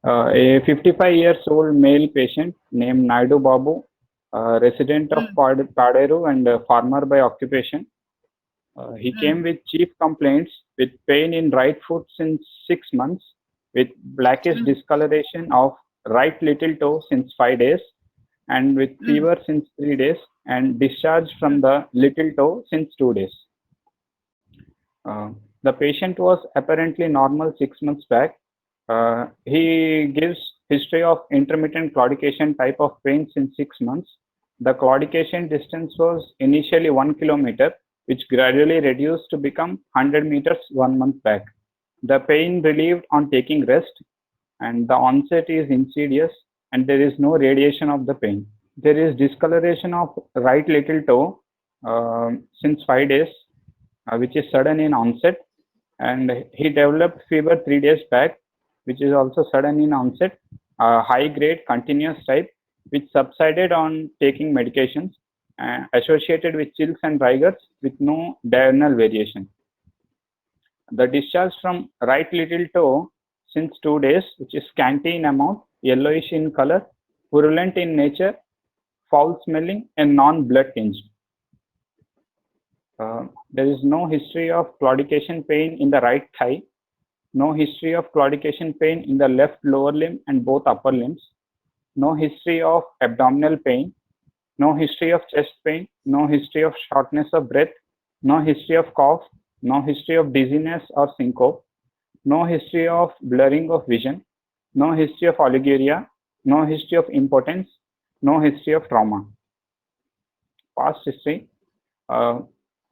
A 55 years old male patient named Naidu Babu, resident of Mm, Paderu and a farmer by occupation. He came mm, with chief complaints with pain in right foot since 6 months, with blackish mm, discoloration of right little toe since 5 days, and with mm, fever since 3 days, and discharge from the little toe since 2 days. Uh, the patient was apparently normal 6 months back. He gives history of intermittent claudication type of pain since 6 months. The claudication distance was initially 1 kilometer, which gradually reduced to become 100 meters 1 month back. The pain relieved on taking rest, and the onset is insidious, and there is no radiation of the pain. There is discoloration of right little toe since 5 days, which is sudden in onset, and he developed fever 3 days back, which is also sudden in onset, high grade continuous type, which subsided on taking medications, associated with chills and rigors with no diurnal variation. The discharge from right little toe since 2 days, which is scanty in amount, yellowish in color, purulent in nature, foul smelling, and non-blood tinged. There is no history of claudication pain in the right thigh, no history of claudication pain in the left lower limb and both upper limbs, no history of abdominal pain, no history of chest pain, no history of shortness of breath, no history of cough, no history of dizziness or syncope, no history of blurring of vision, no history of oliguria, no history of impotence, no history of trauma. Past history. Uh,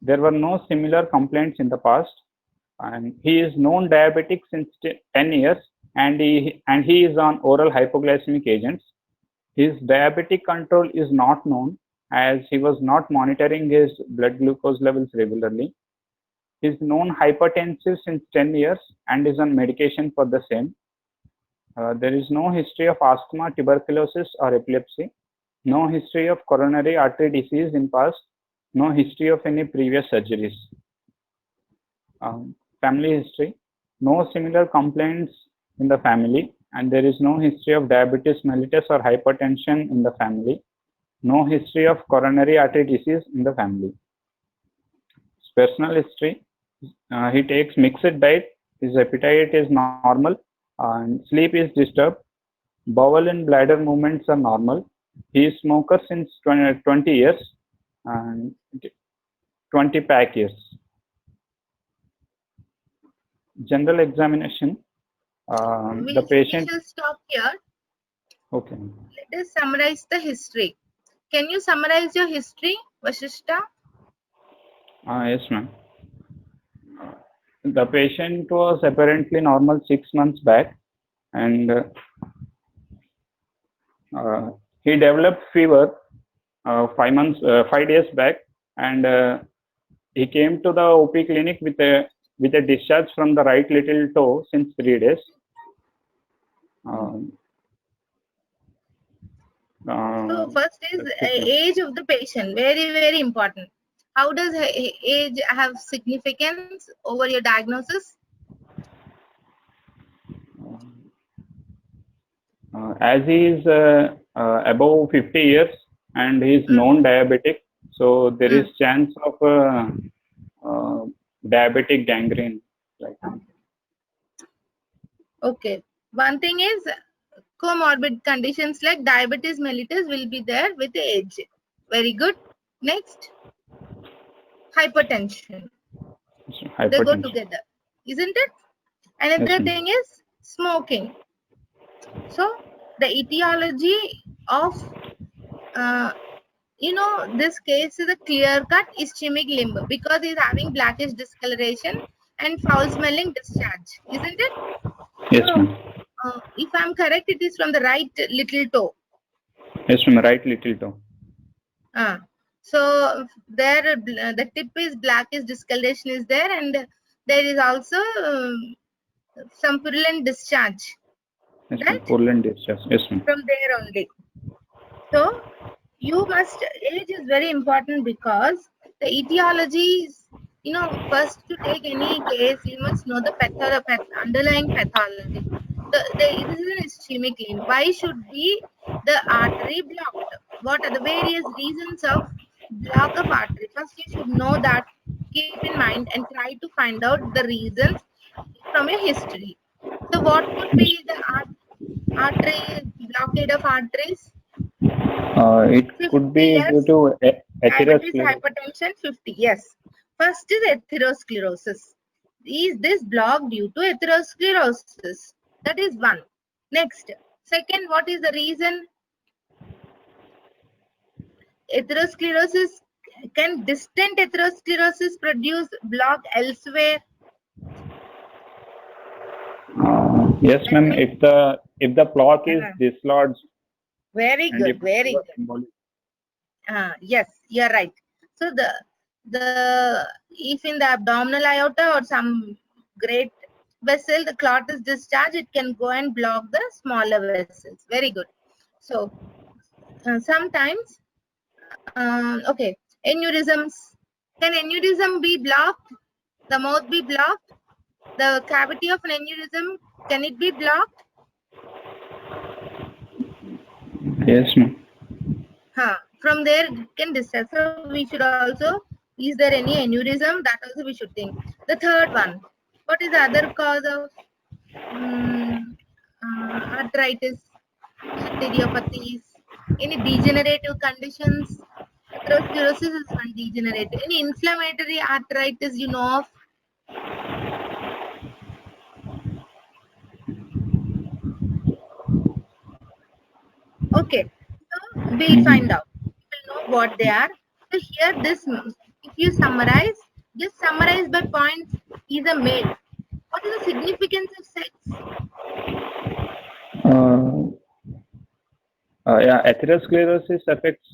there were no similar complaints in the past, and he is known diabetic since 10 years, and he is on oral hypoglycemic agents. His diabetic control is not known as he was not monitoring his blood glucose levels regularly. He is known hypertensive since 10 years and is on medication for the same. There is no history of asthma, tuberculosis, or epilepsy. No history of coronary artery disease in past. No history of any previous surgeries. Family history. No similar complaints in the family, and there is no history of diabetes mellitus or hypertension in the family. No history of coronary artery disease in the family. Personal history. He takes mixed diet. His appetite is normal, and sleep is disturbed. Bowel and bladder movements are normal. He is smoker since 20 years and 20 pack years. General examination. The we patient. shall stop here. Okay. Let us summarize the history. Can you summarize your history, Vasishta? Yes, ma'am. The patient was apparently normal 6 months back, and he developed fever 5 days back, and he came to the OP clinic with a discharge from the right little toe since 3 days. Um, So uh, first is age of the patient, very very important. How does age have significance over your diagnosis? as he is above 50 years and he is Mm, known diabetic, so there is mm. chance of uh, diabetic gangrene right now. Okay. One thing is comorbid conditions like diabetes mellitus will be there with age. Very good. Next, hypertension. So, They go hypertension. together, isn't it? Yes, Another ma'am. thing is smoking. So the etiology of uh, this case is a clear cut ischemic limb because he's having blackish discoloration and foul smelling discharge, isn't it? Yes, So ma'am. if I'm correct, it is from the right little toe. Yes, ma'am. Right little toe. uh, so there the tip is blackish discoloration is there, and there is also some purulent discharge, Yes, ma'am. right, Purulent discharge. Yes, ma'am. from there only. So you must, age is very important because the etiology is, first to take any case, you must know the underlying pathology. This is an ischemic limb. Why should be the artery blocked? What are the various reasons of block of artery? First, you should know that. Keep in mind and try to find out the reasons from your history. So, what could be the artery blockade of arteries? It 50 could be due years. to Diabetes, atherosclerosis. hypertension, 50. Yes. First is atherosclerosis. Is this blocked due to atherosclerosis? That is one. Next. Second, what is the reason? Atherosclerosis, can distant atherosclerosis produce block elsewhere? Yes, ma'am. If the plaque is Uh-huh. dislodged Very and if good. Very good. embolic. Yes, you're right. So if in the abdominal aorta or some great vessel the clot is discharged, it can go and block the smaller vessels. Very good. So sometimes okay, aneurysms. Can aneurysm be blocked? The mouth be blocked? The cavity of an aneurysm, can it be blocked? Yes, ma'am. From there it can discharge. So we should also, is there any aneurysm? That also we should think. The third one, what is the other cause of arthritis, arteriopathies, any degenerative conditions? Atherosclerosis is one degenerative. Any inflammatory arthritis you know of? Okay, so we'll find out. We'll know what they are. So here, if you summarize, just summarize by points. Is a male. What is the significance of sex? Uh, yeah, atherosclerosis affects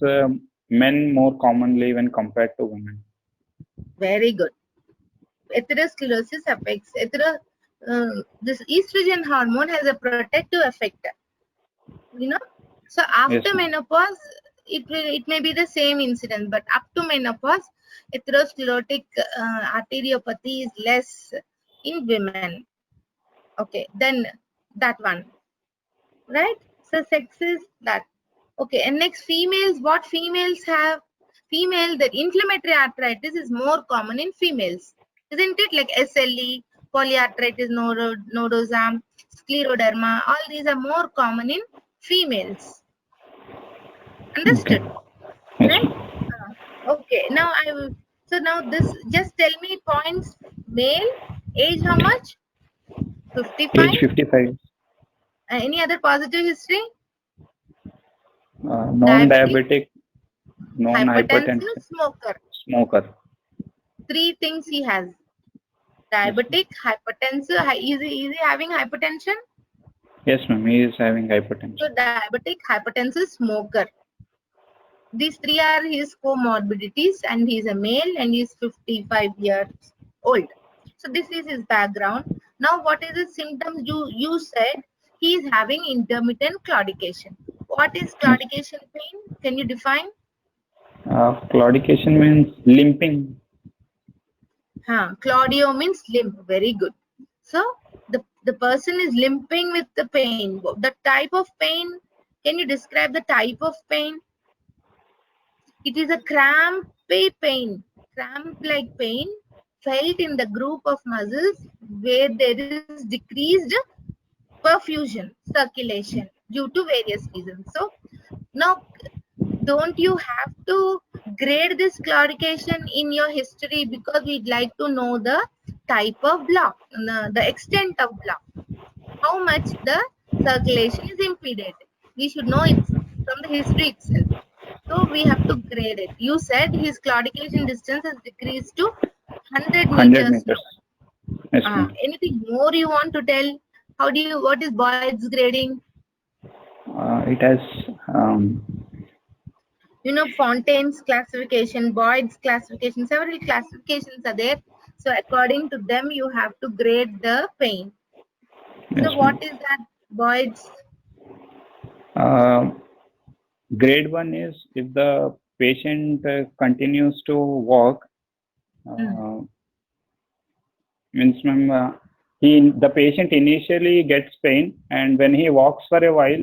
men more commonly when compared to women. Very good. Atherosclerosis affects this estrogen hormone has a protective effect. You know, so Yes, after ma'am. menopause, it may be the same incident, but up to menopause, atherosclerotic arteriopathy is less in women. Okay, then that one, right? So sex is that. Okay, and next females, what females have? The inflammatory arthritis is more common in females, isn't it? Like SLE, polyarthritis nodosum, scleroderma, all these are more common in females. Okay. Understood, Yes, right? ma'am. Okay, now I will. So now this, just tell me points. Male, age how much? 55. Age 55. Any other positive history? Diabetes, Non-diabetic, hypertensive, non-hypertensive, smoker. smoker. Three things he has. Yes, ma'am. Diabetic, hypertensive. Is he having hypertension? Yes, ma'am. He is having hypertension. So diabetic, hypertensive, smoker. These three are his comorbidities, and he's a male and he's 55 years old. So this is his background. Now, what is the symptoms? You said he is having intermittent claudication. What is Yes. claudication pain? Can you define? Claudication means limping. Claudio means limp. Very good. So the person is limping with the pain. The type of pain, can you describe the type of pain? It is a crampy pain, cramp-like pain felt in the group of muscles where there is decreased perfusion, circulation due to various reasons. So now, don't you have to grade this claudication in your history, because we'd like to know the type of block, the extent of block, how much the circulation is impeded. We should know it from the history itself. So we have to grade it. You said his claudication distance has decreased to 100 100 meters meters. Yes, now. ma'am. Anything more you want to tell? What is Boyd's grading? It has Fontaine's classification, Boyd's classification, several classifications are there. So according to them, you have to grade the pain. yes, So what is that, Boyd's? Grade 1 is if the patient continues to walk, means, ma'am, the patient initially gets pain, and when he walks for a while,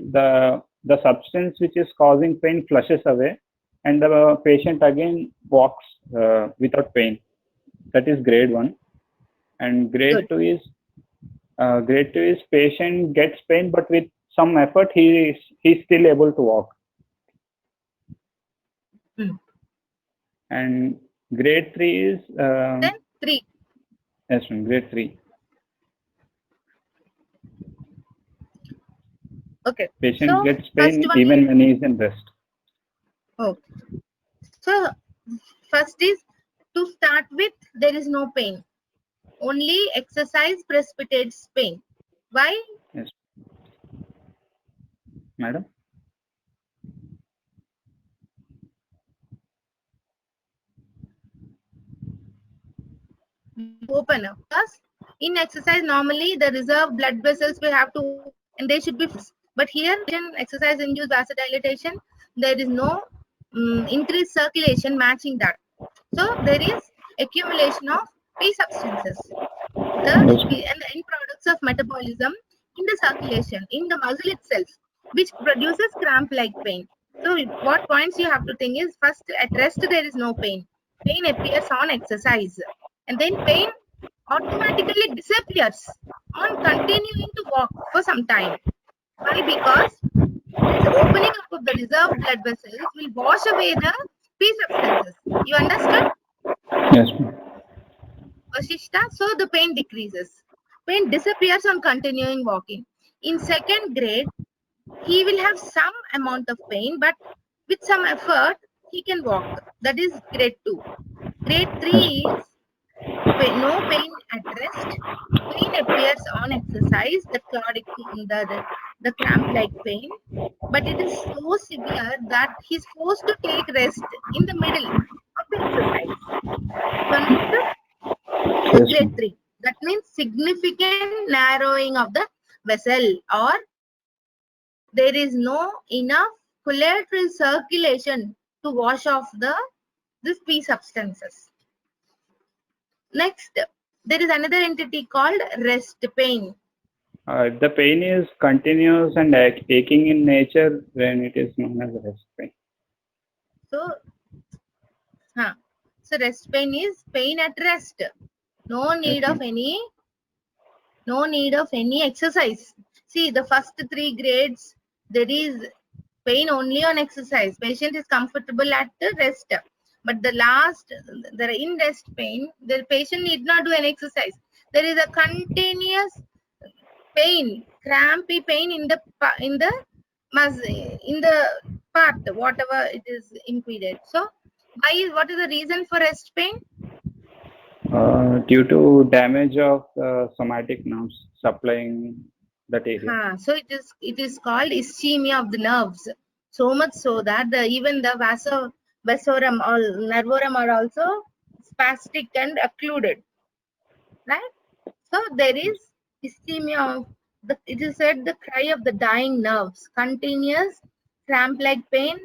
the substance which is causing pain flushes away, and the patient again walks without pain. That is grade 1. And grade Good. 2 is patient gets pain, but with some effort he's still able to walk. And grade 3 is Then 3. yes, grade 3. Okay. Patient So gets first pain one even is, when he is in rest. okay. So first is, to start with, there is no pain. Only exercise precipitates pain. Why? Yes, madam. Open up. Because in exercise, normally the reserve blood vessels will have to, and they should be. But here, in exercise induced vasodilatation, there is no increased circulation matching that. So there is accumulation of P substances, and the end products of metabolism in the circulation, in the muscle itself, which produces cramp-like pain. So what points you have to think is, first, at rest there is no pain. Pain appears on exercise, and then pain automatically disappears on continuing to walk for some time. Why? Because this opening up of the reserved blood vessels will wash away the P substances. You understood, Yes, Vasishta? So the pain decreases. Pain disappears on continuing walking. In second grade, he will have some amount of pain, but with some effort, he can walk. That is grade 2. Grade 3 is no pain at rest. Pain appears on exercise, the cramp-like pain, but it is so severe that he's forced to take rest in the middle of the exercise. You understood? This is grade 3. That means significant narrowing of the vessel, or there is no enough collateral circulation to wash off this P substances. Next, there is another entity called rest pain. The pain is continuous and aching in nature, when it is known as rest pain. So rest pain is pain at rest. No need of any exercise. See, the first 3 grades, there is pain only on exercise. Patient is comfortable at the rest. But the last, the in rest pain, the patient need not do any exercise. There is a continuous pain, crampy pain in the part, whatever it is impeded. So what is the reason for rest pain? Due to damage of somatic nerves supplying that area. So it is called ischemia of the nerves. So much so that even the vasorum or nervorum are also spastic and occluded, right? So there is ischemia of it is said the cry of the dying nerves. Continuous cramp-like pain,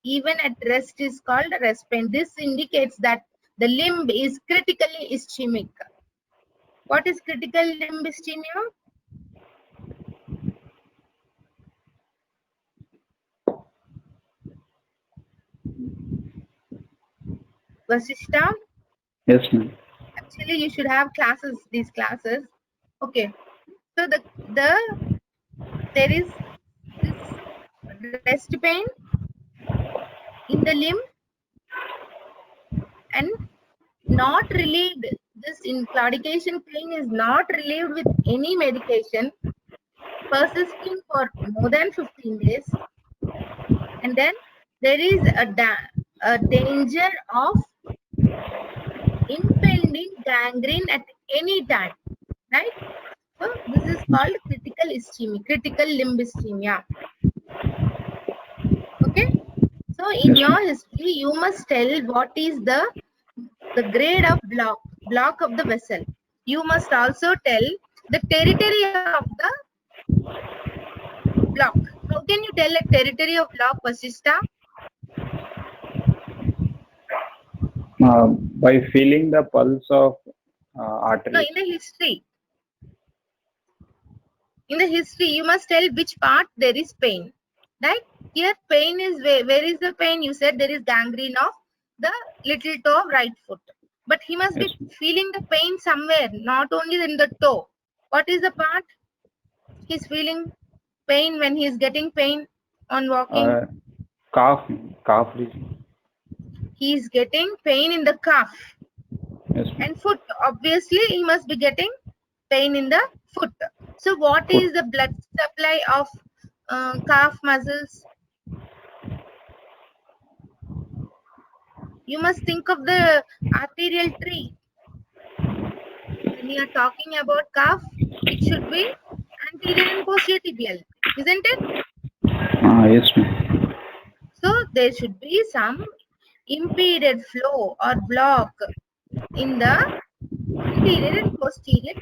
even at rest, is called rest pain. This indicates that the limb is critically ischemic. What is critical limb ischemia? Vasishta? Yes, ma'am. Actually, you should have these classes. Okay. So there is this rest pain in the limb and not relieved. This claudication pain is not relieved with any medication, persisting for more than 15 days. And then there is a danger of impending gangrene at any time, right? So this is called critical ischemia, critical limb ischemia. Okay. So in your history, you must tell what is the grade of block of the vessel. You must also tell the territory of the block. How can you tell a territory of block, Vasishta? By feeling the pulse of No, arteries. in the history. In the history, you must tell which part there is pain. Right? Here, pain is where is the pain? You said there is gangrene of the little toe of right foot. But he must Yes. be feeling the pain somewhere, not only in the toe. What is the part? He's feeling pain when he's getting pain on walking. Calf region. He's getting pain in the calf. Yes. And foot, obviously, he must be getting pain in the foot. So, what Foot. is the blood supply of calf muscles? You must think of the arterial tree. When you are talking about calf, it should be anterior and posterior tibial, isn't it? Yes, ma'am. So, there should be some impeded flow or block in the anterior and posterior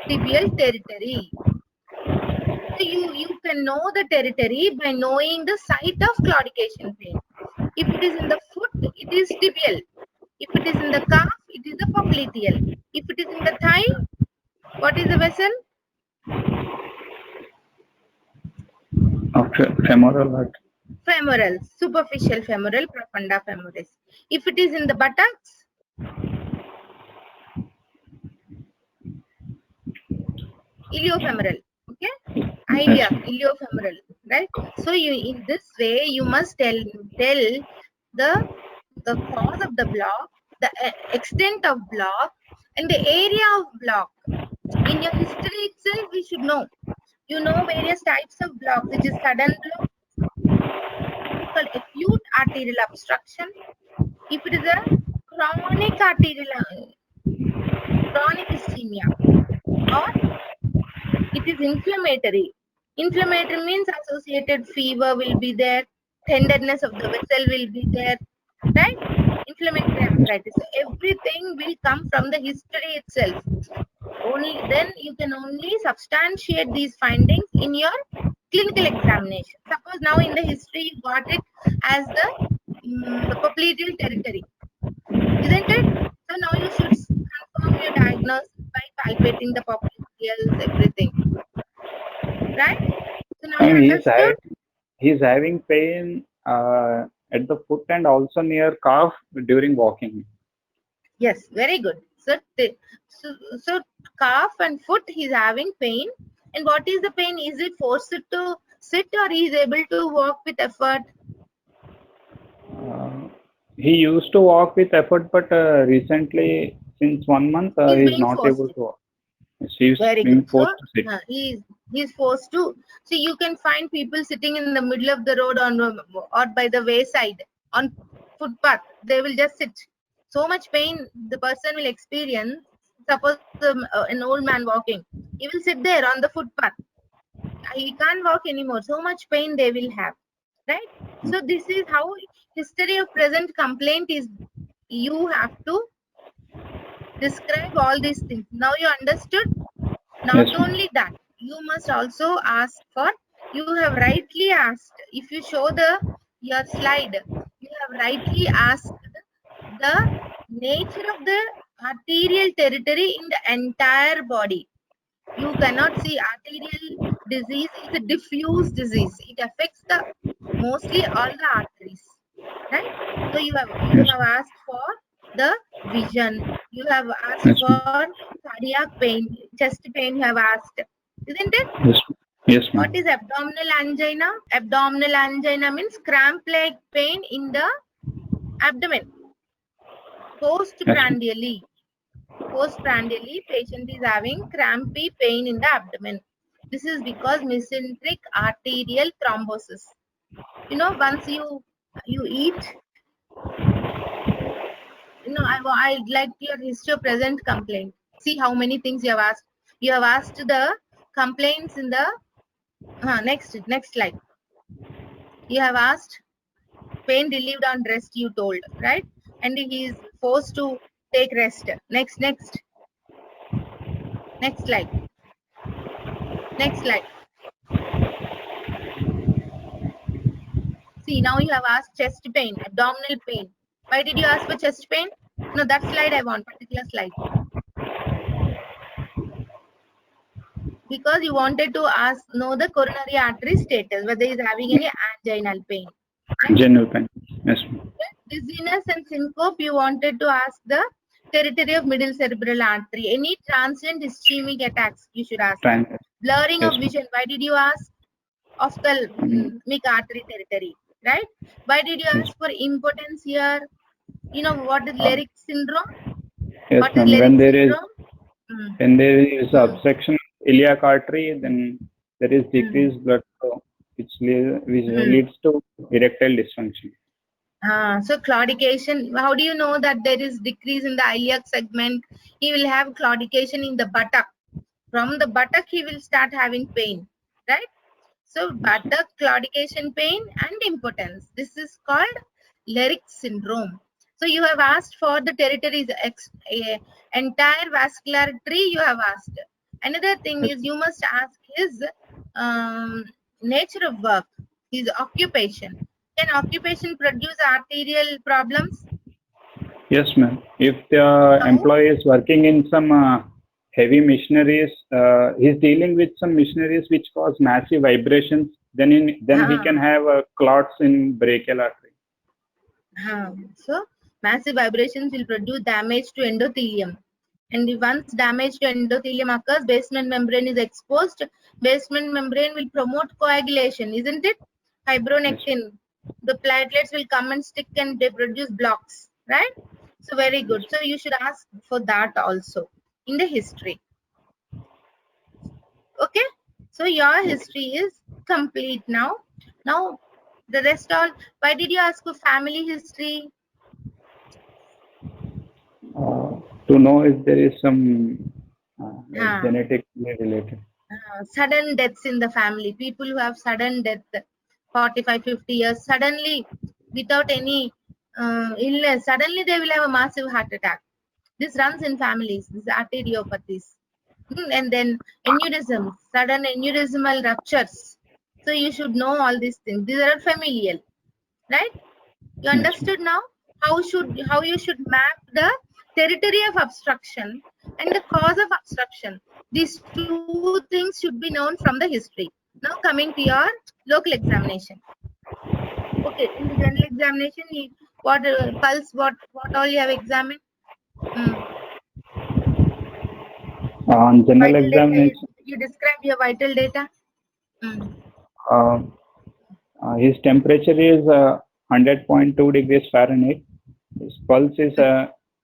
tibial territory. So you can know the territory by knowing the site of claudication pain. If it is in the foot, it is tibial. If it is in the calf, it is the popliteal. If it is in the thigh, what is the vessel? Femoral artery. Femoral, superficial femoral, profunda femoris. If it is in the buttocks, iliofemoral. Okay, idea, iliofemoral, right? So you, in this way, you must tell the cause of the block, the extent of block, and the area of block. In your history itself, we should know. You know various types of block, which is sudden block, called acute arterial obstruction. If it is a chronic chronic ischemia, or it is inflammatory. Inflammatory means associated fever will be there, tenderness of the vessel will be there, right? Inflammatory arthritis. So everything will come from the history itself. Only then you can only substantiate these findings in your clinical examination. Suppose now in the history you got it as the popliteal territory, isn't it? So now you should confirm your diagnosis by palpating the popliteals, everything, right? So now you understood. He's having pain at the foot and also near calf during walking. Yes, very good. So calf and foot he's having pain. And what is the pain? Is it forced to sit or he is able to walk with effort? He used to walk with effort, but recently, since 1 month, He's he's being not forced. able to walk. He's Very being good. So forced to sit. he's forced to. So you can find people sitting in the middle of the road on or by the wayside on footpath. They will just sit. So much pain the person will experience. Suppose an old man walking, he will sit there on the footpath. He can't walk anymore. So much pain they will have, right? So this is how history of present complaint is. You have to describe all these things. Now you understood. Not Yes, only that, you must also ask for, you have rightly asked, if you show your slide, you have rightly asked the nature of the arterial territory in the entire body. You cannot see arterial disease is a diffuse disease. It affects the mostly all the arteries, right? So you have asked for the vision. You have asked for cardiac pain, chest pain. You have asked, isn't it? Yes, What ma'am. is abdominal angina? Abdominal angina means cramp-like pain in the abdomen. Postprandially. Postprandially, patient is having crampy pain in the abdomen. This is because mesenteric arterial thrombosis. You know, once you eat, you know, I'd like your history of present complaint. See how many things you have asked. You have asked the complaints in the next slide. You have asked pain relieved on rest. You told, right? And he is forced to take rest. Next slide. Next slide. See, now you have asked chest pain, abdominal pain. Why did you ask for chest pain? No, that slide I want, particular slide. because you wanted to know the coronary artery status, whether he's having any anginal pain. Right? Genuine pain. Yes, ma'am. Dizziness and syncope, you wanted to ask the territory of middle cerebral artery. Any transient ischemic attacks, you should ask. Tran- Blurring yes, of vision, why did you ask? Ophthalmic artery territory, right? Why did you yes, ask for impotence here? You know what is uh, Leydig syndrome? yes, What is ma'am. Leydig syndrome? When there is Mm. obstruction of iliac artery, then there is decreased blood flow, which leads to erectile dysfunction. So claudication, how do you know that there is decrease in the iliac segment? He will have claudication in the buttock. From the buttock, he will start having pain, right? So buttock, claudication pain and impotence. This is called Leydig syndrome. So you have asked for the territories, entire vascular tree you have asked. Another thing is you must ask his nature of work, his occupation. Can occupation produce arterial problems? Yes, ma'am. If the No. employee is working in some heavy machineries, he's dealing with some machineries which cause massive vibrations, then he can have clots in brachial artery. So massive vibrations will produce damage to endothelium. And once damage to endothelium occurs, basement membrane is exposed. Basement membrane will promote coagulation, isn't it? Fibronectin. The platelets will come and stick and they produce blocks, right? So very good. So you should ask for that also in the history. Okay. So your history is complete now. Now the rest all. Why did you ask for family history? To know if there is some genetically related. Sudden deaths in the family. People who have sudden death, 45, 50 years, suddenly without any illness, suddenly they will have a massive heart attack. This runs in families, this arteriopathies. And then aneurysms, sudden aneurysmal ruptures. So you should know all these things. These are familial, right? You understood now how you should map the territory of obstruction and the cause of obstruction. These two things should be known from the history. Now coming to your local examination. Okay, in the general examination, what pulse, what all you have examined? On general Vital data. examination, You describe your vital data. his temperature is 100.2 degrees Fahrenheit. His pulse is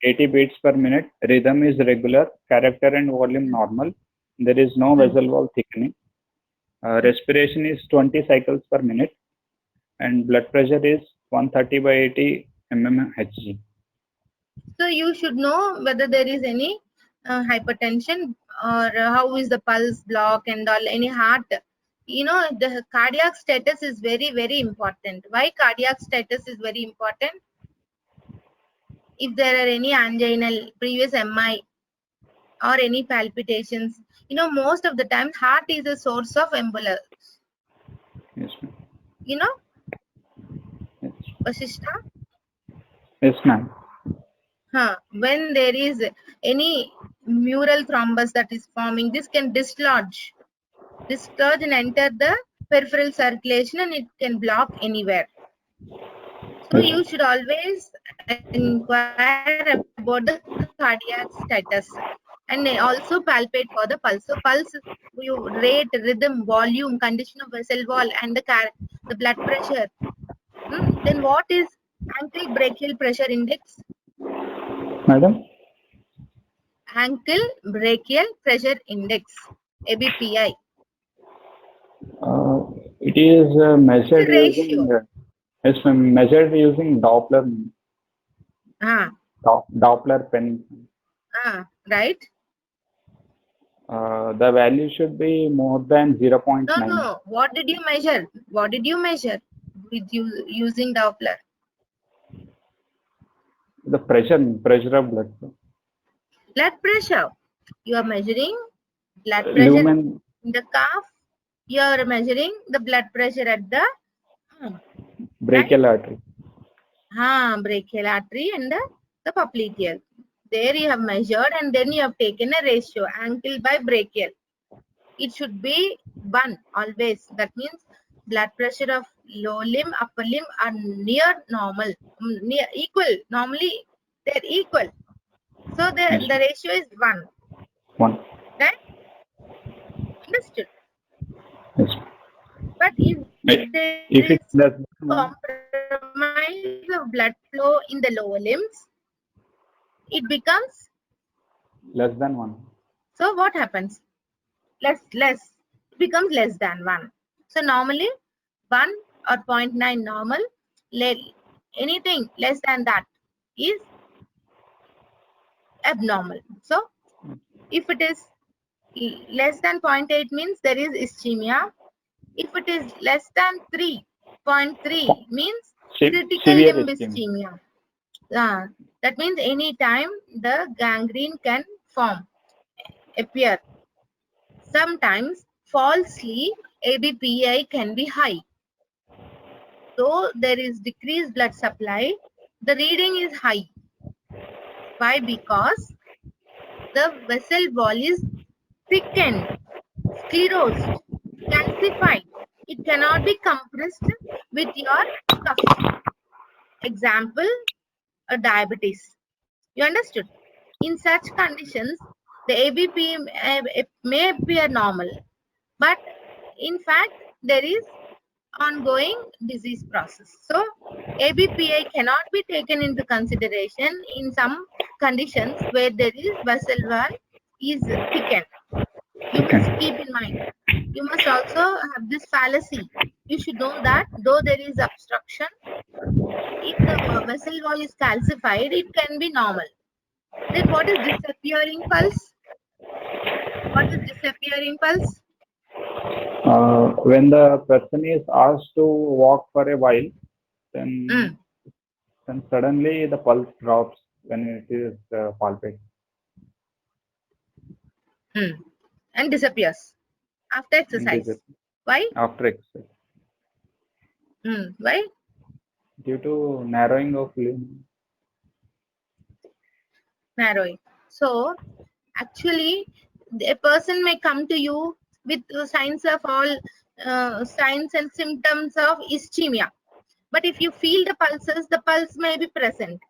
80 beats per minute. Rhythm is regular. Character and volume normal. There is no vessel wall thickening. Respiration is 20 cycles per minute. And blood pressure is 130 by 80 mmHg. So you should know whether there is any hypertension or how is the pulse block and all, any heart. You know, the cardiac status is very, very important. Why cardiac status is very important? If there are any anginal, previous MI or any palpitations, you know, most of the time heart is a source of embolus. Yes, ma'am. You know, Yes. Vasishta? Yes, ma'am. When there is any mural thrombus that is forming, this can dislodge and enter the peripheral circulation and it can block anywhere. So Yes. you should always inquire about the cardiac status and also palpate for the pulse. So pulse, you rate, rhythm, volume, condition of vessel wall and the blood pressure. Then what is ankle brachial pressure index? Madam? Ankle brachial pressure index, ABPI. It is measured Ratio. using measured using Doppler Doppler pen. Right. The value should be more than 0.9. No. What did you measure? What did you measure with using Doppler? The pressure of blood flow. Blood pressure. You are measuring blood pressure Lumen. in the calf. You are measuring the blood pressure at the brachial artery. Brachial artery and the popliteal. There you have measured and then you have taken a ratio, ankle by brachial. it should be 1 always. That means blood pressure of lower limb, upper limb are near normal, near equal. Normally they're equal. So the ratio is 1. 1. Right? Understood. Yes. But if there If is it's less than 1, compromise of blood flow in the lower limbs, it becomes, less than 1. so what happens? Less, it becomes less than 1. So normally 1 or 0.9 normal, anything less than that is abnormal. So if it is less than 0.8 means there is ischemia. If it is less than 3.3 means critical Severe limb ischemia. ischemia. That means any time the gangrene can appear. Sometimes falsely ABPI can be high. Though there is decreased blood supply, the reading is high. Why? Because the vessel wall is thickened, sclerosed, calcified. It cannot be compressed with your cuff. Example, a diabetes. You understood? In such conditions, the ABP may appear normal, but in fact, there is ongoing disease process. So, ABPI cannot be taken into consideration in some conditions where there is vessel wall is thickened. You must keep in mind. You must also have this fallacy. You should know that though there is obstruction, if the vessel wall is calcified, it can be normal. Then what is disappearing pulse? What is disappearing pulse? When the person is asked to walk for a while, then suddenly the pulse drops when it is palpate. And disappears after exercise. Why? After exercise. Why? Due to narrowing of limb. Narrowing. So, actually, a person may come to you with signs of all signs and symptoms of ischemia. But if you feel the pulses, the pulse may be present.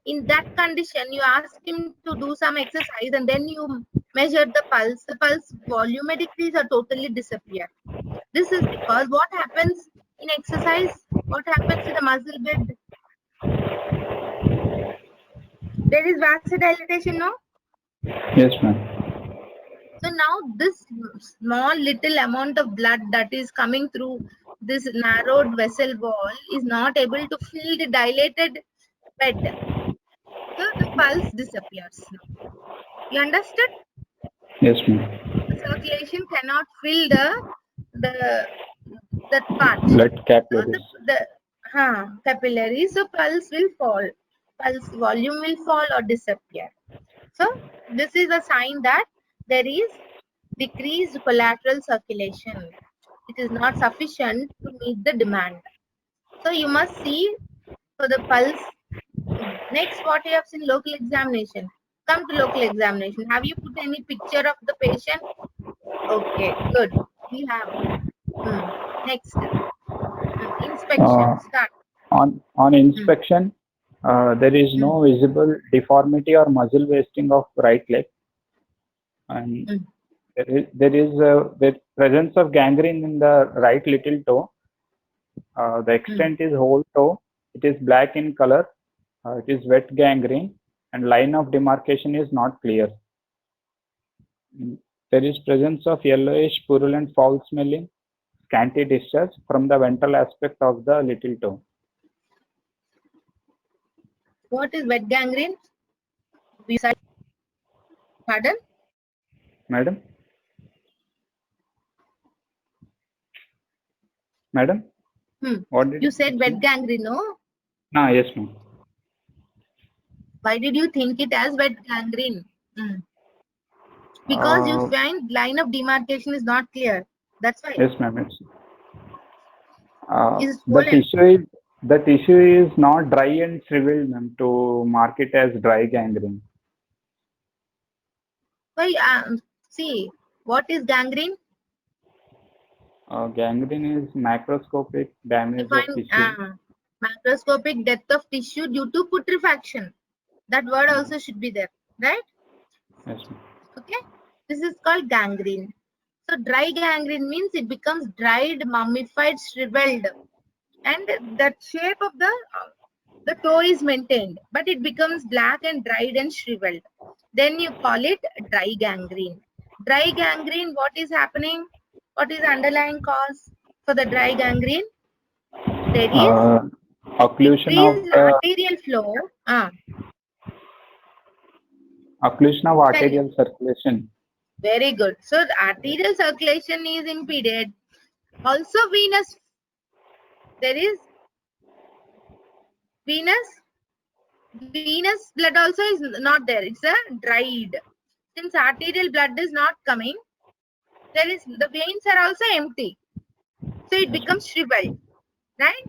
In that condition, you ask him to do some exercise and then you measure the pulse volume may decrease or totally disappear. This is because what happens in exercise? What happens to the muscle bed? There is vasodilatation, no? Yes, ma'am. So now this small little amount of blood that is coming through this narrowed vessel wall is not able to fill the dilated bed. So the pulse disappears. You understood? Yes, ma'am. The circulation cannot fill that part. Blood capillaries. The capillaries, so pulse will fall. Pulse volume will fall or disappear. So this is a sign that there is decreased collateral circulation. It is not sufficient to meet the demand. So you must see for the pulse. Next, what you have seen, local examination. Come to local examination. Have you put any picture of the patient? Okay, good. We have. Next, inspection. Start. On inspection, there is no visible deformity or muscle wasting of right leg, and there is the presence of gangrene in the right little toe. The extent is whole toe. It is black in color. It is wet gangrene, and line of demarcation is not clear. There is presence of yellowish, purulent, foul smelling, scanty discharge from the ventral aspect of the little toe. What is wet gangrene? Pardon? Madam? Madam? What did you said? Wet gangrene, no? Yes, ma'am. Why did you think it as wet gangrene? Because you find line of demarcation is not clear. That's why. Yes, ma'am. The tissue is not dry and shriveled, ma'am, to mark it as dry gangrene. Why? See, what is gangrene? Gangrene is macroscopic damage of Define tissue. macroscopic death of tissue due to putrefaction. That word also should be there, right? Yes, ma'am. Okay. This is called gangrene. So dry gangrene means it becomes dried, mummified, shriveled, and that shape of the toe is maintained, but it becomes black and dried and shriveled. Then you call it dry gangrene. Dry gangrene, what is happening? What is the underlying cause for the dry gangrene? There is Uh, Occlusion of decreased the arterial flow. occlusion of Tell you. arterial circulation. Very good. So the arterial circulation is impeded. Also venous. There is venous blood also is not there. It's a dried. Since arterial blood is not coming, there is the veins are also empty. So it Yes, becomes shriveled, right?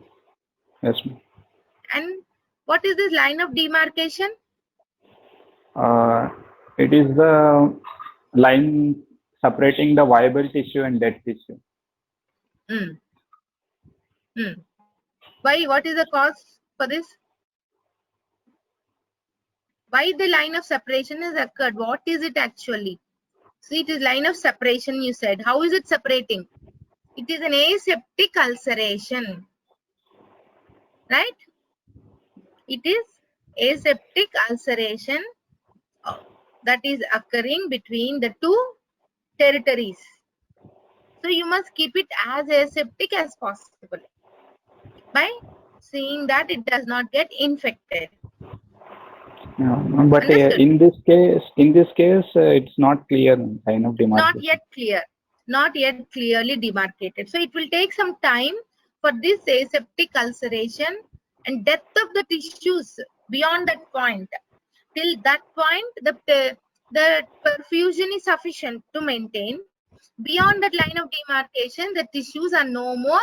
yes, ma'am. And what is this line of demarcation? It is the line separating the viable tissue and dead tissue. Mm. Mm. Why? What is the cause for this? Why the line of separation has occurred? What is it actually? See, it is line of separation, you said. How is it separating? It is an aseptic ulceration, right? It is aseptic ulceration that is occurring between the two territories. So you must keep it as aseptic as possible by seeing that it does not get infected. But Understood? in this case, it's not clear line of Not demarcation. yet clear, not yet clearly demarcated. So it will take some time for this aseptic ulceration and death of the tissues beyond that point. Till that point, the perfusion is sufficient to maintain. Beyond that line of demarcation, the tissues are no more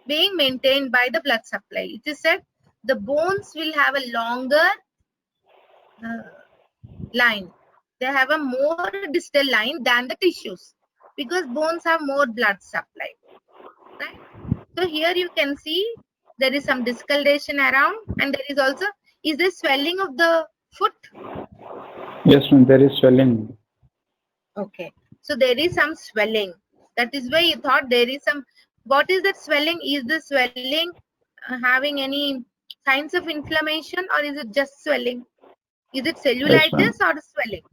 being maintained by the blood supply. It is said the bones will have a longer line. They have a more distal line than the tissues because bones have more blood supply, right? So here you can see there is some discoloration around, and there is also, is there swelling of the foot? Yes, ma'am, there is swelling. Okay, so there is some swelling. That is why you thought there is some. What is that swelling? Is the swelling having any signs of inflammation, or is it just swelling? Is it Yes, ma'am. cellulitis or swelling?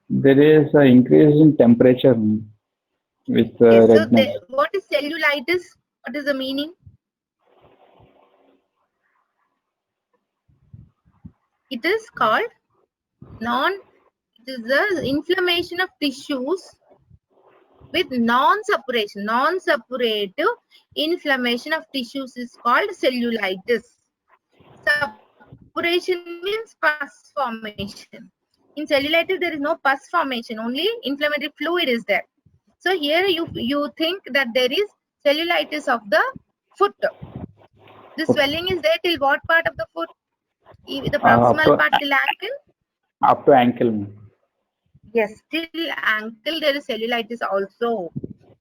There is an increase in temperature with Okay, so redness. what is cellulitis? What is the meaning? It is called it is the inflammation of tissues with non-suppuration. Non-suppurative inflammation of tissues is called cellulitis. Suppuration means pus formation. In cellulitis, there is no pus formation, only inflammatory fluid is there. So here you think that there is cellulitis of the foot. The swelling is there till what part of the foot? The Up proximal to part till ankle? ankle, ma'am. Yes, till ankle there is cellulitis also.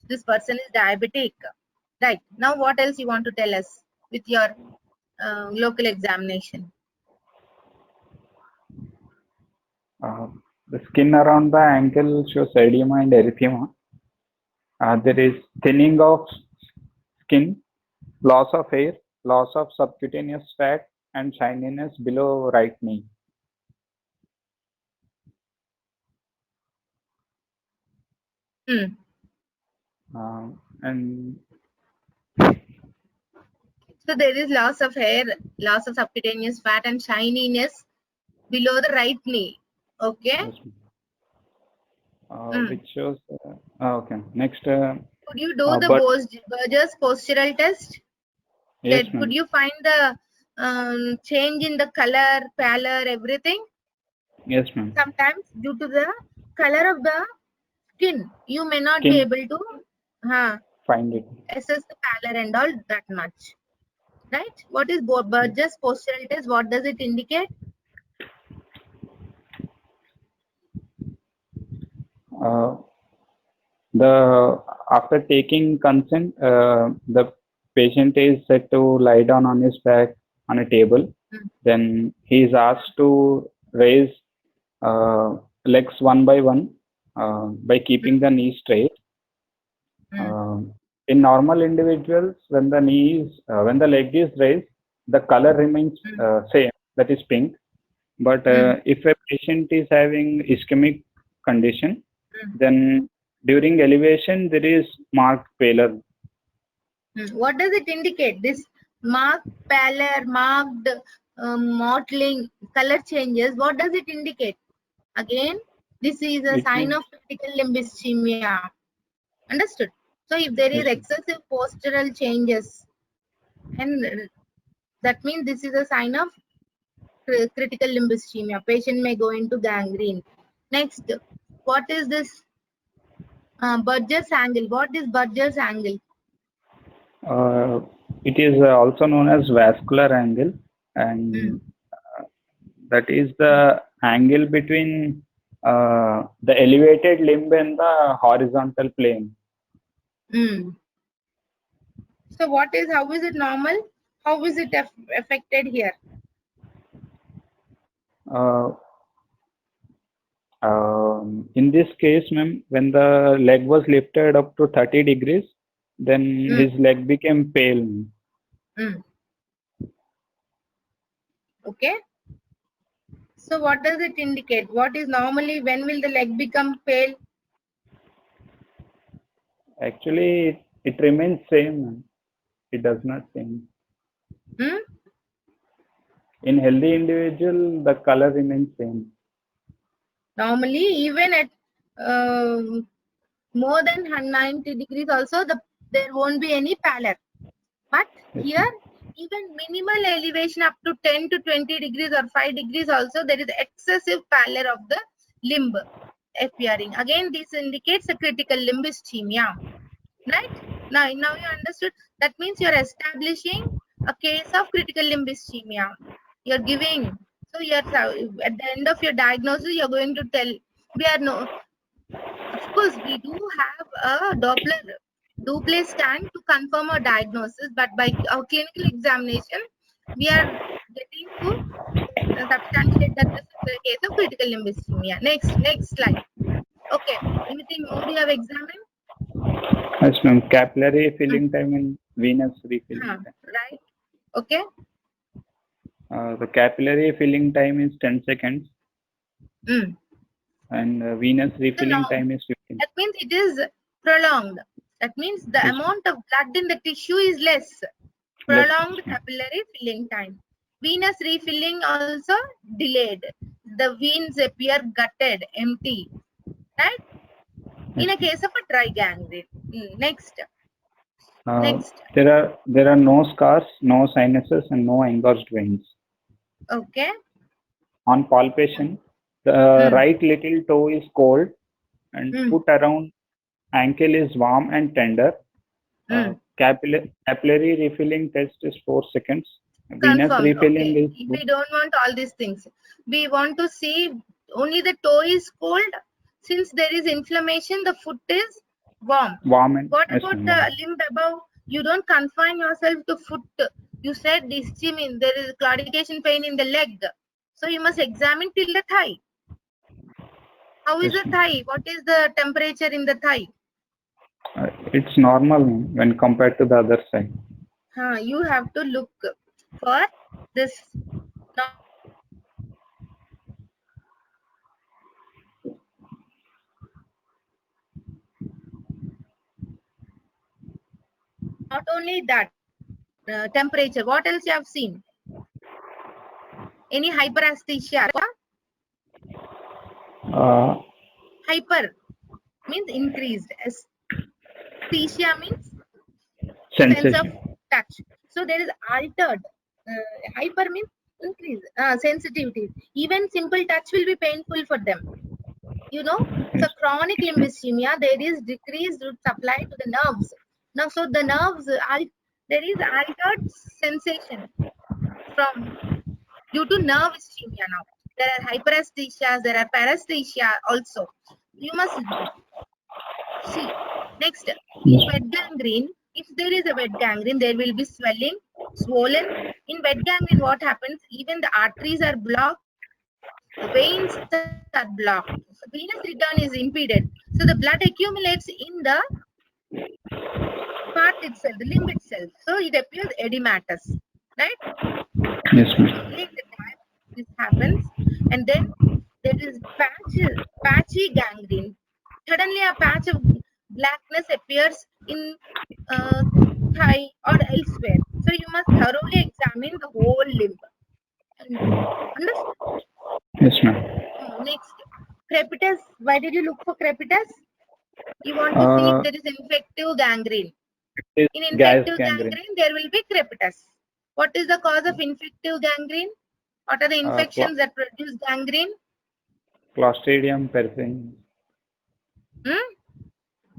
This person is diabetic. Right. Now what else you want to tell us with your local examination? The skin around the ankle shows edema and erythema. There is thinning of skin, loss of hair, loss of subcutaneous fat, and shininess below right knee. Hmm. And So there is loss of hair, loss of subcutaneous fat and shininess below the right knee. Okay. which shows okay. Next, Could you do the but Berger's postural test? yes, Could ma'am. you find the change in the color, pallor, everything? Yes, ma'am. Sometimes due to the color of the skin, you may not be Skin, able to find it. assess the pallor and all that much. Right? What is Berger's postural test? What does it indicate? Uh, After taking consent, the patient is said to lie down on his back on a table. Then he is asked to raise legs one by one by keeping the knee straight. In normal individuals, when when the leg is raised, the color remains same, that is pink. But if a patient is having ischemic condition, then during elevation there is marked pallor. What does it indicate? This marked pallor, marked mottling, color changes. What does it indicate? Again, this is a sign of critical limb ischemia. Understood? So if there is excessive postural changes, and that means this is a sign of critical limb ischemia. Patient may go into gangrene. Next, what is this Burgess angle? What is Burgess angle? It is also known as vascular angle, and that is the angle between the elevated limb and the horizontal plane. So how is it normal? How is it affected here? In this case, ma'am, when the leg was lifted up to 30 degrees, then his leg became pale. Okay. So what does it indicate? What is normally, when will the leg become pale? Actually, it remains same. It does not change. In healthy individual, the color remains same. Normally, even at more than 90 degrees also, there won't be any pallor. But here, even minimal elevation up to 10 to 20 degrees or 5 degrees also, there is excessive pallor of the limb appearing. Again, this indicates a critical limb ischemia. Right? Now you understood. That means you're establishing a case of critical limb ischemia. You're giving. So at the end of your diagnosis, you're going to tell. Of course, we do have a Doppler duplex scan to confirm our diagnosis, but by our clinical examination, we are getting to substantiate that this is the case of critical limb ischemia. Next slide. Okay. Anything more you have examined? Yes, ma'am. Capillary filling time and venous refilling time. Right. Okay. The capillary filling time is 10 seconds. And venous refilling time is 15. That means it is prolonged. That means the amount of blood in the tissue is less. Prolonged capillary filling time. Venous refilling also delayed. The veins appear gutted, empty. Right? In a case of a dry gangrene. Next. There are no scars, no sinuses, and no engorged veins. Okay. On palpation, the right little toe is cold, and foot around ankle is warm and tender. Capillary refilling test is 4 seconds. Venous refilling is. We don't want all these things. We want to see only the toe is cold. Since there is inflammation, the foot is warm. What about the limb above? You don't confine yourself to foot. You said ischemia, there is claudication pain in the leg. So you must examine till the thigh. How is the thigh? What is the temperature in the thigh? It's normal when compared to the other side. You have to look for this. Not only that, temperature. What else you have seen? Any hyperasthesia? Hyper means increased. Aesthesia means sense of touch. So there is altered. Hyper means increased sensitivity. Even simple touch will be painful for them. You know, so chronic limb ischemia, there is decreased blood supply to the nerves. Now, so the nerves, there is altered sensation due to nerve ischemia. Now there are hyperasthesias, there are paresthesia also. You must See, next, in Yes. wet gangrene, if there is a wet gangrene, there will be swelling, swollen. In wet gangrene, what happens? Even the arteries are blocked, the veins are blocked. So venous return is impeded. So the blood accumulates in the part itself, the limb itself. So it appears edematous, right? Yes, ma'am. Only the time this happens, and then there is patchy gangrene. Suddenly, a patch of blackness appears in thigh or elsewhere. So you must thoroughly examine the whole limb. Understood? Yes, ma'am. Next, crepitus. Why did you look for crepitus? You want to see if there is infective gangrene. It In is gas infective gangrene. gangrene, there will be crepitus. What is the cause of infective gangrene? What are the infections that produce gangrene? Clostridium perfringens. Hmm?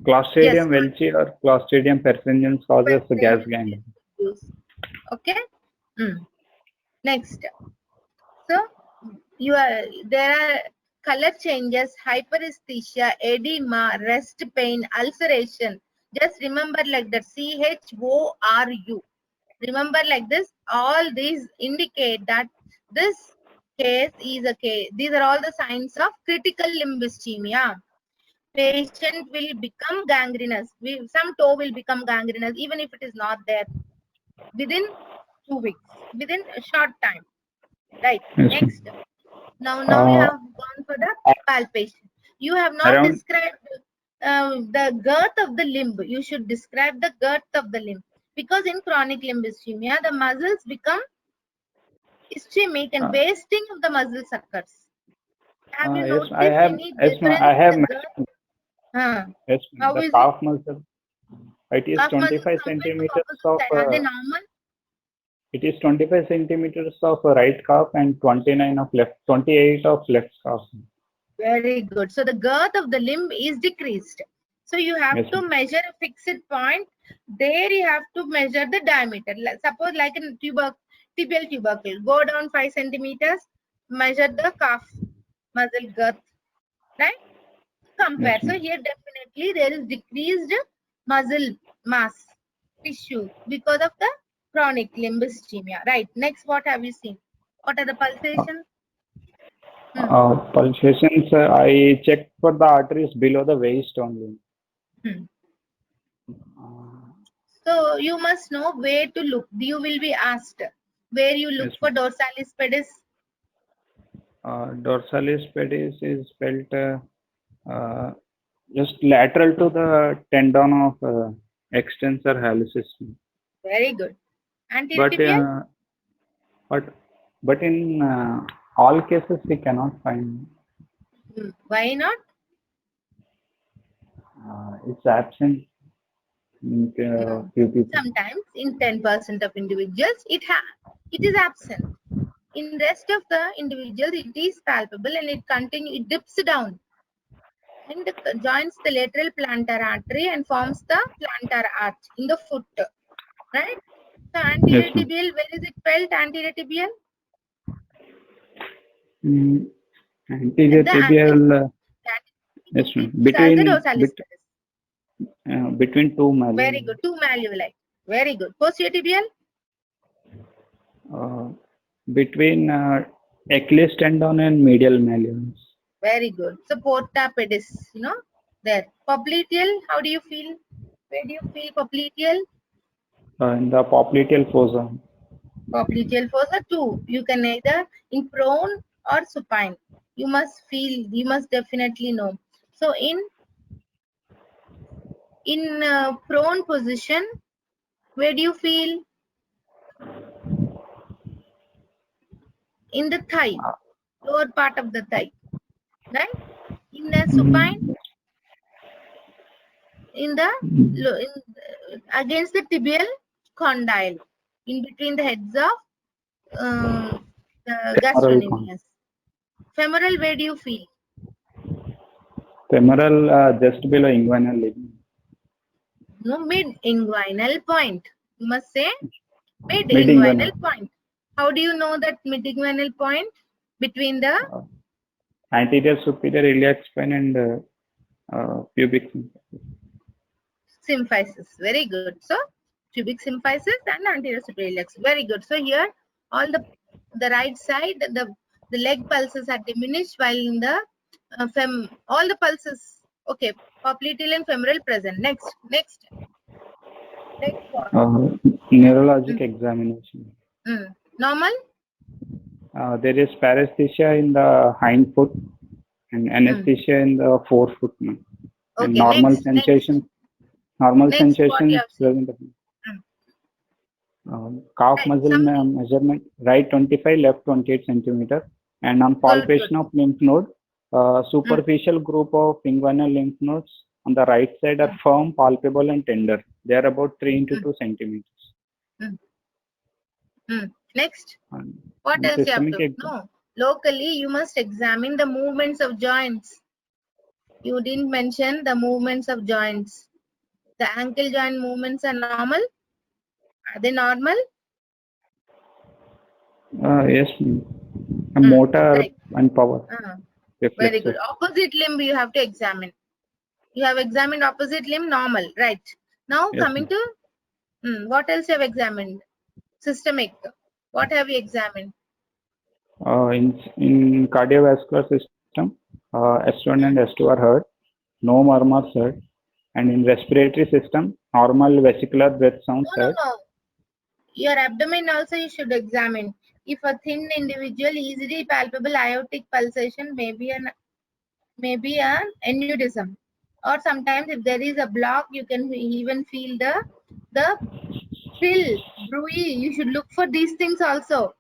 Clostridium Yes. welchi or Clostridium perfringens causes gas gangrene. Okay. Next. So there are color changes, hyperesthesia, edema, rest pain, ulceration. Just remember like that. CHORU. Remember like this. All these indicate that this case is a case. These are all the signs of critical limb ischemia. Patient will become gangrenous. Some toe will become gangrenous even if it is not there within 2 weeks, within a short time. Right. Yes, Next. Now we ma'am. have gone for the palpation. You have not Around described the girth of the limb. You should describe the girth of the limb. Because in chronic limb ischemia, the muscles become ischemic and wasting of the muscles occurs. Have you yes, noticed I have. any Yes, ma'am. difference I have. in the girth? Yes, ma'am. How The is it? calf muscle. It is Calf muscles 25 compared to centimeters opposite of. side. Are they normal? It is 25 centimeters of right calf and 29 of left. 28 of left calf. Very good. So the girth of the limb is decreased. So you have Yes, to ma'am. measure a fixed point. There you have to measure the diameter. Suppose like a tibial tubercle. Go down 5 centimeters. Measure the calf muscle girth. Right? Compare. Yes, So ma'am. here definitely there is decreased muscle mass tissue because of the chronic limb ischemia. Right. Next, what have you seen? What are the pulsations? Pulsations. I checked for the arteries below the waist only. Hmm. So you must know where to look. You will be asked where you look Yes, for dorsalis pedis. dorsalis pedis is felt just lateral to the tendon of extensor hallucis. Very good. Anterior But tibial. but but in all cases we cannot find. Why not? It's absent in few people. Sometimes in 10% of individuals it is absent. In rest of the individuals it is palpable and it dips down and joins the lateral plantar artery and forms the plantar arch in the foot. Right? So Yes, anterior ma'am. tibial, where is it felt? Anterior tibial? Mm, At anterior the ankle. tibial. Yes, It ma'am. as the dorsalis pedis. Between two Very malleoli. good. Two malleoli. Very good. Posterior tibial. Uh, between Achilles tendon and medial malleolus. Very good. So porta pedis, there. Popliteal, how do you feel? Where do you feel popliteal? In the popliteal fossa. Popliteal fossa too. You can either in prone or supine. You must definitely know. So in prone position, where do you feel? In the thigh, lower part of the thigh, right? In the supine, in the against the tibial condyle, in between the heads of the gastrocnemius. Femoral, where do you feel? Femoral just below inguinal ligament. No, mid-inguinal point. You must say Mid-inguinal. mid-inguinal point. How do you know that mid-inguinal point? Between the Anterior superior iliac spine and pubic. symphysis. Very good. So pubic symphysis and anterior superior legs. Very good. So here all the right side, the leg pulses are diminished, while in the all the pulses. Okay, popliteal and femoral present. Next what? Neurologic examination. Normal. There is paresthesia in the hind foot and anesthesia in the forefoot. And Okay, normal next. sensation. Next, what you have seen? Calf Right, muscle measurement, right 25, left 28 centimeter. And on palpation of lymph node, superficial group of inguinal lymph nodes on the right side are firm, palpable, and tender. They are about 3 into 2 centimeters. Next, And what else you have systemic to know? Locally, you must examine the movements of joints. You didn't mention the movements of joints. The ankle joint movements are normal. Are they normal? Yes, motor Right. and power. Very good. Opposite limb you have to examine. You have examined opposite limb, normal, right? Now Yes, coming to what else you have examined? Systemic. What have you examined? In cardiovascular system, S1 and S2 are heard, no murmurs heard, and in respiratory system, normal vesicular breath sounds heard. No. Your abdomen also you should examine. If a thin individual, easily palpable aortic pulsation may be an aneurysm, or sometimes if there is a block, you can even feel the pill, bruit. You should look for these things also,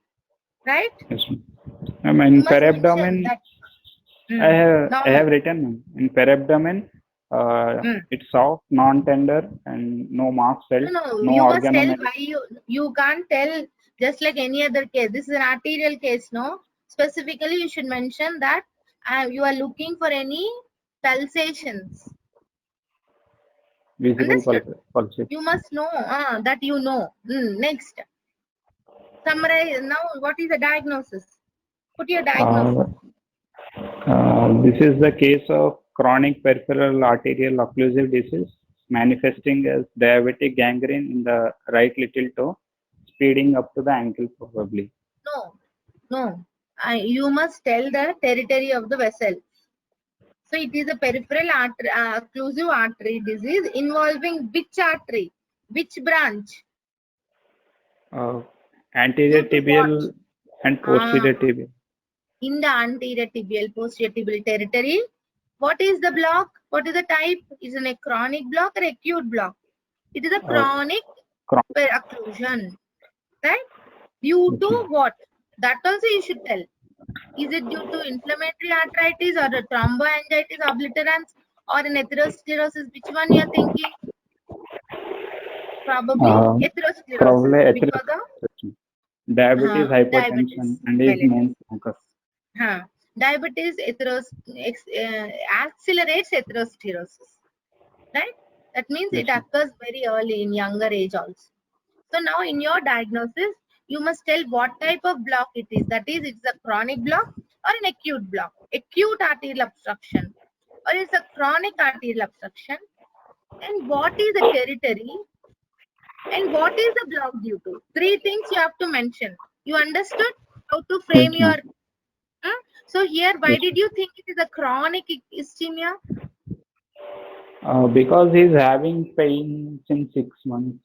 right? Yes, in You must perabdomen, that. I have written in perabdomen, it's soft, non-tender, and no marks felt. No, no you must tell organomegaly. why you can't tell just like any other case. This is an arterial case, no? Specifically, you should mention that you are looking for any pulsations. Visible pulsation. You must know that you know. Next, summarize now. What is the diagnosis? Put your diagnosis. This is the case of chronic peripheral arterial occlusive disease manifesting as diabetic gangrene in the right little toe, speeding up to the ankle probably. No. You must tell the territory of the vessel. So it is a peripheral occlusive artery disease involving which artery, which branch? Anterior tibial and posterior tibial. In the anterior tibial, posterior tibial territory. What is the block? What is the type? Is it a chronic block or acute block? It is a chronic occlusion, right? Due to what? That also you should tell. Is it due to inflammatory arthritis or a thromboangiitis obliterans or an atherosclerosis? Which one you are thinking? Probably atherosclerosis. Probably because of diabetes, hypertension, and is known smoker. Diabetes accelerates atherosclerosis, right? That means it occurs very early in younger age also. So now in your diagnosis, you must tell what type of block it is. That is, it's a chronic block or an acute block. Acute arterial obstruction or it's a chronic arterial obstruction. And what is the territory? And what is the block due to? 3 things you have to mention. You understood how to frame your... So here, why did you think it is a chronic ischemia? Because he's having pain since 6 months.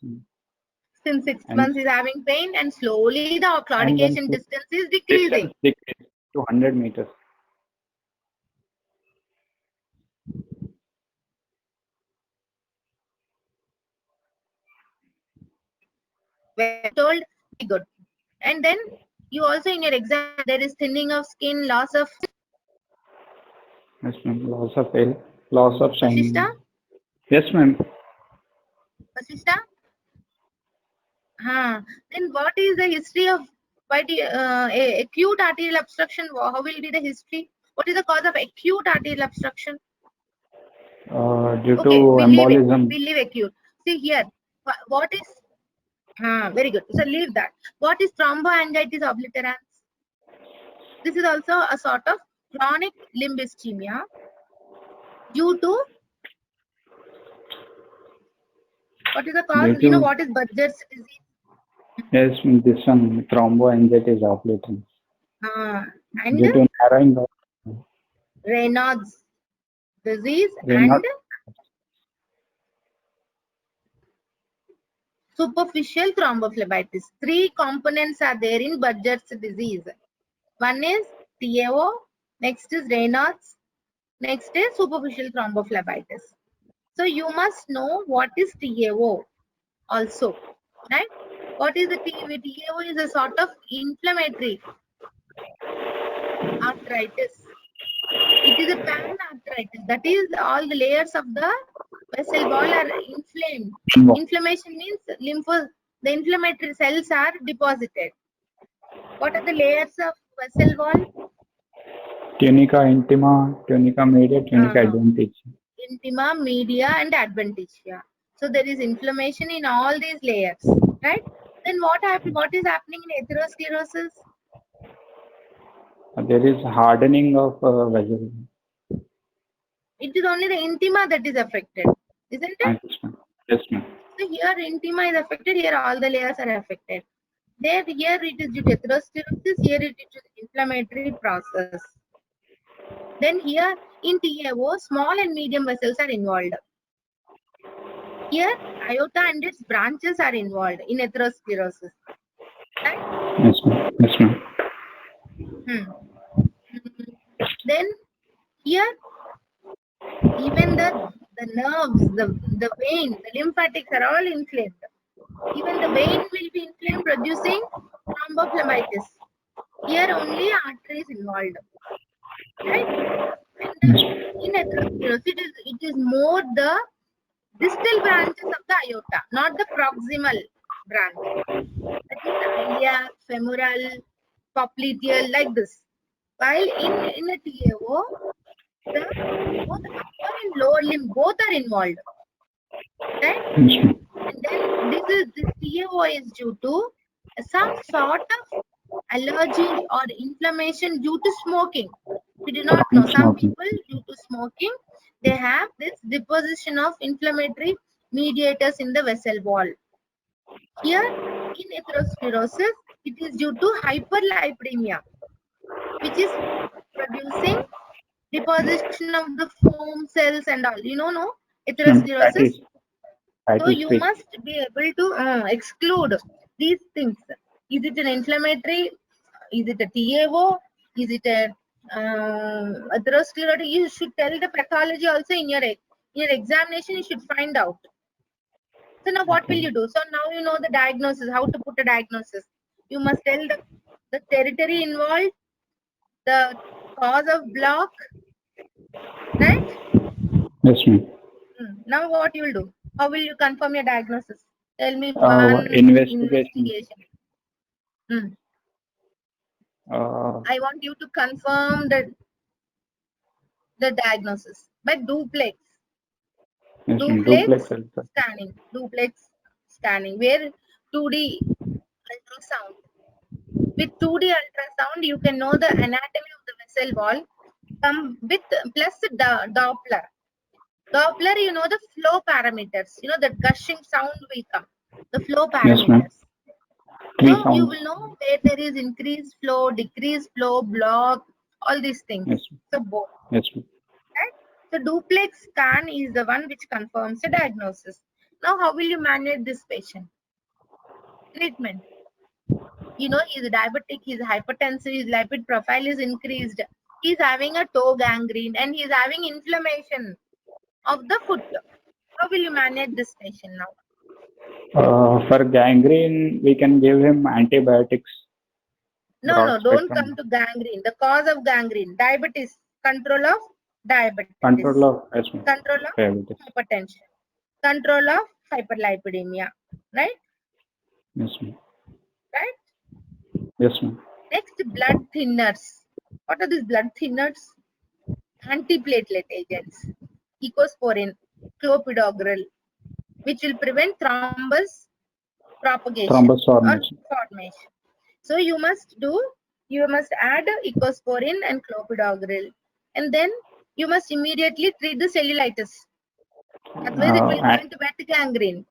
Since 6 months he's having pain and slowly the claudication distance is decreasing. Decreased to 100 meters. Well told, very good. And then you also in your exam, there is thinning of skin, loss of... Yes, ma'am. Loss of shining. Vasishta? Yes, ma'am. Vasishta? Then what is the history of acute arterial obstruction? How will be the history? What is the cause of acute arterial obstruction? Due to embolism. We'll leave acute. See here, what is... very good. So leave that. What is thromboangiitis obliterans? This is also a sort of chronic limb ischemia due to What is the cause? Due You know to, what is Buzzard's disease? yes, this one, thromboangiitis obliterans. And Due to narrowing of Raynaud's disease and Raynaud, superficial thrombophlebitis. 3 components are there in Buzzard's disease. One is TAO, next is Raynaud's, next is superficial thrombophlebitis. So you must know what is TAO also, right? What is the TAO? TAO is a sort of inflammatory arthritis. It is a pan-arthritis. That is, all the layers of the vessel wall are inflamed. Inflammation means the inflammatory cells are deposited. What are the layers of vessel wall? tunica intima, tunica media, tunica adventitia. Intima, media, and adventitia. So there is inflammation in all these layers, right? Then what is happening in atherosclerosis? There is hardening of vessel. It is only the intima that is affected, isn't it? Yes, ma'am. Yes, ma'am. So here intima is affected, here all the layers are affected. There, here it is due to atherosclerosis, here it is due to inflammatory process. Then here in TAO, small and medium vessels are involved. Here, aorta and its branches are involved in atherosclerosis. Right? Yes, ma'am. Yes, ma'am. Then here, even the nerves, the vein, the lymphatics are all inflamed. Even the vein will be inflamed, producing thrombophlebitis. Here only artery is involved. Right? And in atherosclerosis, it is more the distal branches of the aorta, not the proximal branch. That is iliac, femoral, popliteal, like this. While in a TAO, both upper and lower limb both are involved. Right? Yes, ma'am. And then this TAO is due to some sort of allergy or inflammation due to smoking. We do not know. Some Smoking. people, due to smoking, they have this deposition of inflammatory mediators in the vessel wall. Here, in atherosclerosis, it is due to hyperlipidemia, which is producing deposition of the foam cells and all. You know, no? Atherosclerosis. So you must be able to exclude these things. Is it an inflammatory? Is it a TAO? Is it a atherosclerotic? You should tell the pathology also in your examination. You should find out. So now what will you do? So now you know the diagnosis, how to put a diagnosis. You must tell the territory involved, the cause of block, right? Yes, ma'am. Now what you will do? How will you confirm your diagnosis? Tell me Investigation. investigation. I want you to confirm the diagnosis by duplex. Yes, Duplex scanning, where 2D ultrasound. With 2D ultrasound, you can know the anatomy of the vessel wall. With plus Doppler. Doppler, you know the flow parameters. You know the gushing sound will come. The flow parameters. Yes, so you will know where there is increased flow, decreased flow, block, all these things. Yes. So both. Yes. Right? So duplex scan is the one which confirms the diagnosis. Now, how will you manage this patient? Treatment. You know, he is diabetic, he is hypertensive, his lipid profile is increased, he is having a toe gangrene, and he is having inflammation of the foot. How will you manage this patient now? For gangrene, we can give him antibiotics. No, don't come to gangrene. The cause of gangrene, diabetes, control of diabetes. Control of diabetes. Hypertension. Control of hyperlipidemia. Right? Yes, ma'am. Right? Yes, ma'am. Next, blood thinners. What are these blood thinners? Antiplatelet agents. Ecosporin, clopidogrel, which will prevent thrombus propagation or formation. So you must add ecosporin and clopidogrel, and then you must immediately treat the cellulitis. Otherwise, it will go into wet gangrene.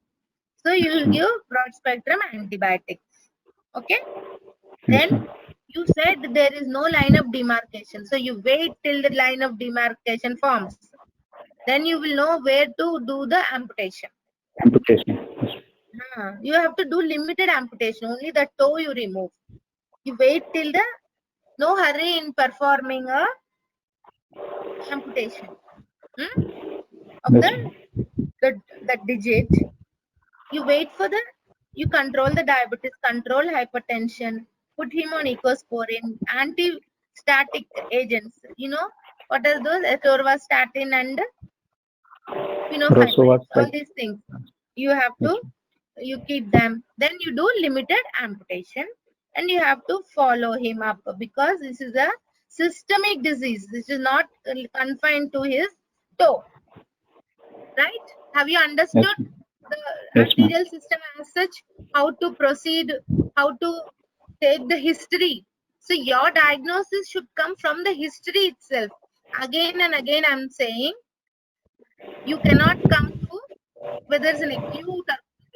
So you will ma'am. give broad spectrum antibiotics. Okay. Yes, Then ma'am. you said there is no line of demarcation. So you wait till the line of demarcation forms. Then you will know where to do the amputation. Amputation. Yes. You have to do limited amputation. Only the toe you remove. You wait till the no hurry in performing a amputation of Yes, ma'am. the digit. You wait for the, you control the diabetes, control hypertension, put him on ecosporin, anti-static agents. You know what are those? Atorvastatin and fenofibrates. All Rosuvastatin. these things you have Yes, to, you keep them. Then you do limited amputation, and you have to follow him up because this is a systemic disease. This is not confined to his toe. Right? Have you understood ma'am. the Yes, ma'am. arterial system as such? How to proceed? How to take the history? So your diagnosis should come from the history itself. Again and again, I'm saying you cannot come to whether it's an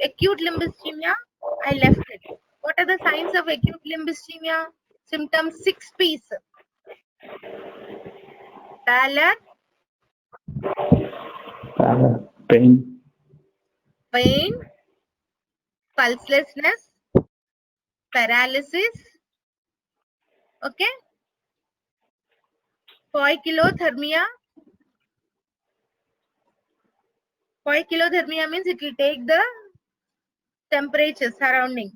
acute limb ischemia. I left it. What are the signs of acute limb ischemia? Symptoms 6 P's. Pallor, Pain. pain, pulselessness, paralysis. Okay. Poikilothermia. Poikilothermia means it will take the temperature surrounding.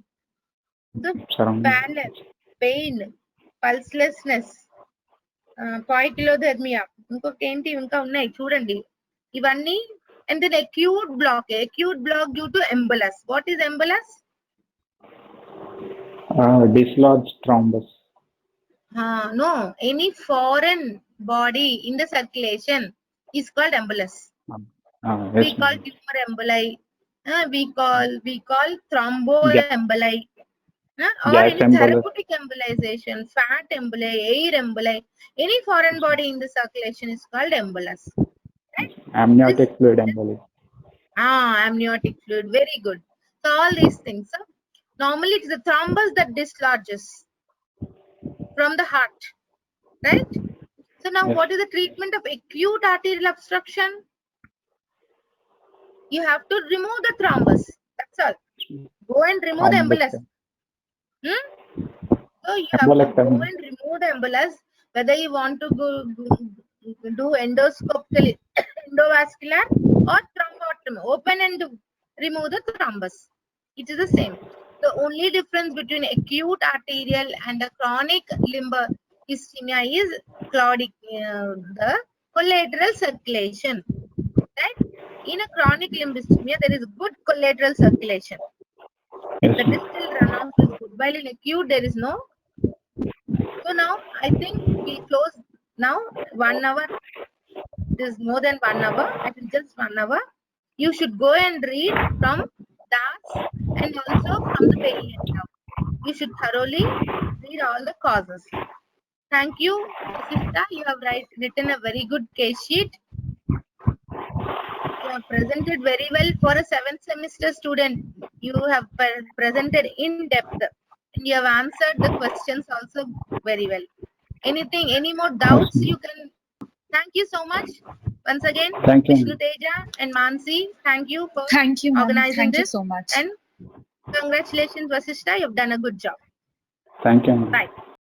So Surrounding. pallor, pain, pulselessness, poikilothermia. ఇంకొకటి ఏంటి ఇంకా ఉన్నాయి చూడండి ఇవన్నీ. And then acute block due to embolus. What is embolus? Dislodged thrombus. No, any foreign body in the circulation is called embolus. Yes, We call ma'am. tumor emboli. We call thromboemboli. Or Gas any embolus. therapeutic embolization, fat emboli, air emboli, any foreign body in the circulation is called embolus. Right? Amniotic fluid emboli. Amniotic fluid, very good. So all these things. So normally it is the thrombus that dislodges from the heart, right? So now Yes. what is the treatment of acute arterial obstruction? You have to remove the thrombus. That's all. Go and remove the embolus. So you have to go and remove the embolus, whether you want to do endoscopically, endovascular or thrombotomy, open and remove the thrombus. It is the same. The only difference between acute arterial and a chronic limb ischemia is the collateral circulation. Right? In a chronic limb ischemia, there is good collateral circulation. Yes, The ma'am. distal runoff is good. While in acute, there is no. So now I think we close now 1 hour. It is more than 1 hour. I think just 1 hour. You should go and read from Das and also from the Bailey and Young. You should thoroughly read all the causes. Thank you, Vasishta. You have written a very good case sheet. You have presented very well for a 7th semester student. You have presented in depth and you have answered the questions also very well. Anything, any more doubts you can. Thank you so much. Once again, Thank you. Vishnu Teja and Mansi, thank you for Thank you, ma'am. organizing Thank you this. so much. And congratulations, Vasishta. You've done a good job. Thank you, ma'am. Bye.